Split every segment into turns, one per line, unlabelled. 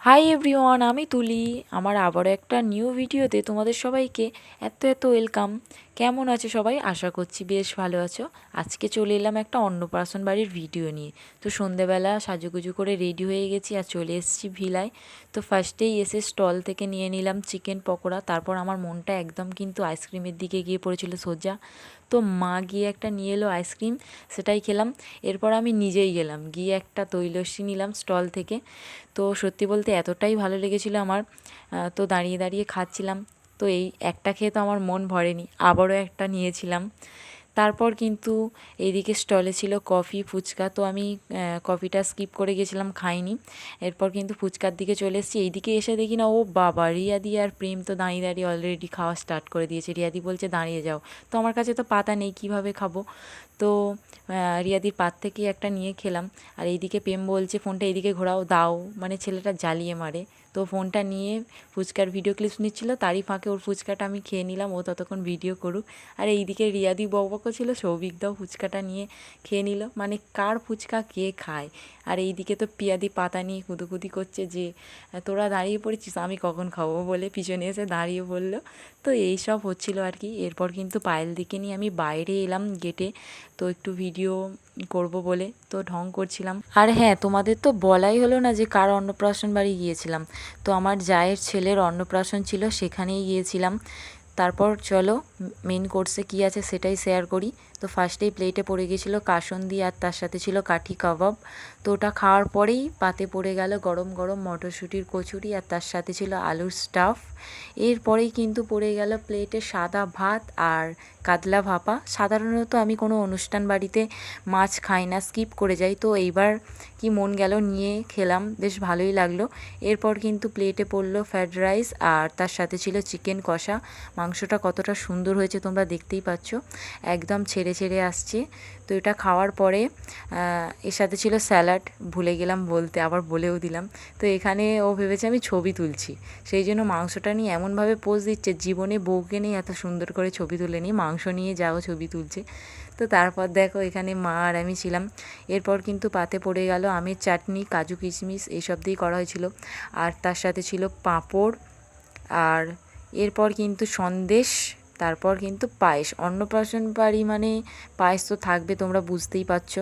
Hi everyone, আমি তুলি। আমার আবারও একটা নিউ ভিডিওতে তোমাদের সবাইকে এত ওয়েলকাম। কেমন আছো সবাই? আশা করছি বেশ ভালো আছো। আজকে চলে এলাম একটা অন্নপ্রাশন বাড়ির ভিডিও নিয়ে। তো সন্ধেবেলা সাজুগুজু করে রেডি হয়ে গেছি আর চলে এসেছি ভিলায়। তো ফার্স্টেই এসে স্টল থেকে নিয়ে নিলাম চিকেন পকোড়া। তারপর আমার মনটা একদম কিন্তু আইসক্রিমের দিকে গিয়ে পড়েছিল সোজা। তো মা গিয়ে একটা নিয়ে এলো আইসক্রিম, সেটাই খেলাম। এরপর আমি নিজেই গেলাম, গিয়ে একটা দই-লস্যি নিলাম স্টল থেকে। তো সত্যি বলতে এতটাই ভালো লেগেছিলো আমার, তো দাঁড়িয়ে দাঁড়িয়ে খাচ্ছিলাম। তো এই একটা খেয়ে তো আমার মন ভরেনি, আবারও একটা নিয়েছিলাম। তারপর কিন্তু এইদিকে স্টলে ছিল কফি, ফুচকা। তো আমি কফিটা স্কিপ করে গেছিলাম, খাইনি। এরপর কিন্তু ফুচকার দিকে চলে এসেছি। এইদিকে এসে দেখি না, ও বাবা, রিয়াদি আর প্রেম তো দাঁড়িয়ে দাঁড়িয়ে অলরেডি খাওয়া স্টার্ট করে দিয়েছে। রিয়াদি বলছে দাঁড়িয়ে যাও। তো আমার কাছে তো পাতা নেই, কিভাবে খাবো? তো রিয়াদির পাত থেকেই একটা নিয়ে খেলাম। আর এইদিকে প্রেম বলছে ফোনটা এইদিকে ঘোরাও, দাও, মানে ছেলেটা জ্বালিয়ে মারে। তো ফোনটা নিয়ে ফুচকার ভিডিও ক্লিপস নিচ্ছিল, তারই ফাঁকে ওর ফুচকাটা আমি খেয়ে নিলাম, ও ততক্ষণ ভিডিও করুক। আর এইদিকে রিয়াদি বকবকও ছিল, সৌভিকদাও ফুচকাটা নিয়ে খেয়ে নিল। মানে কার ফুচকা কে খায়? আর এইদিকে তো পিয়াদি পাতা নিয়ে কুদুকুদি করছে যে তোরা দাঁড়িয়ে পড়েছিস, আমি কখন খাবো বলে পিছনে এসে দাঁড়িয়ে পড়লো। তো এই সব হচ্ছিল আর কি। এরপর কিন্তু পায়েল দিকে নিয়ে আমি বাইরে এলাম গেটে, তো একটু ভিডিও করব বলে তো ঢং করছিলাম। আর হ্যাঁ, তোমাদের তো বলাই হলো না যে কার অন্নপ্রাশন বাড়ি গিয়েছিলাম। তো আমার জায়ের ছেলের অন্নপ্রাশন ছিল, সেখানেই গিয়েছিলাম। তারপর চলো মেন কোর্সে কী আছে সেটাই শেয়ার করি। তো ফার্স্টেই প্লেটে পড়ে গিয়েছিলো কাসুন্দি, আর তার সাথে ছিল কাঠি কাবাব। তো ওটা খাওয়ার পরেই পাতে পড়ে গেল গরম গরম মটরশুঁটির কচুরি, আর তার সাথে ছিল আলুর স্টাফ। এরপরেই কিন্তু পড়ে গেল প্লেটে সাদা ভাত আর কাতলা ভাপা। সাধারণত আমি কোনো অনুষ্ঠান বাড়িতে মাছ খাই না, স্কিপ করে যাই। তো এইবার কি মন গেল, নিয়ে খেলাম, বেশ ভালোই লাগলো। এরপর কিন্তু প্লেটে পড়লো ফ্রায়েড রাইস, আর তার সাথে ছিল চিকেন কষা। মাংসটা কতটা সুন্দর হয়েছে তোমরা দেখতেই পাচ্ছ, একদম ছেড়ে ছেড়ে আসছে। তো এটা খাওয়ার পরে এর সাথে ছিল স্যালাড, ভুলে গেলাম বলতে, আবার বলেও দিলাম। তো এখানে ও ভেবেছে আমি ছবি তুলছি, সেই জন্য মাংসটা নিয়ে এমনভাবে পোজ দিচ্ছে, জীবনে বউকে নিয়ে এত সুন্দর করে ছবি তুলে নিয়ে মাংস নিয়ে যাও ছবি তুলছে। তো তারপর দেখো এখানে মা আর আমি ছিলাম। এরপর কিন্তু পাতে পড়ে গেল আমের চাটনি, কাজু কিশমিশ এইসব দিয়েই করা হয়েছিল। আর তার সাথে ছিল পাঁপড়, আর এরপর কিন্তু সন্দেশ, তারপর কিন্তু পায়েস। অন্নপ্রাশন বাড়ি মানে পায়েস তো থাকবে, তোমরা বুঝতেই পারছো।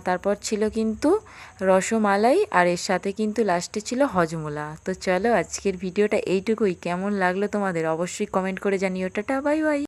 তারপর ছিল কিন্তু রসমালাই, আর এর সাথে কিন্তু লাস্টে ছিল হজমোলা। তো চলো আজকের ভিডিওটা এইটুকুই। কেমন লাগলো তোমাদের অবশ্যই কমেন্ট করে জানিও। Tata, bye bye.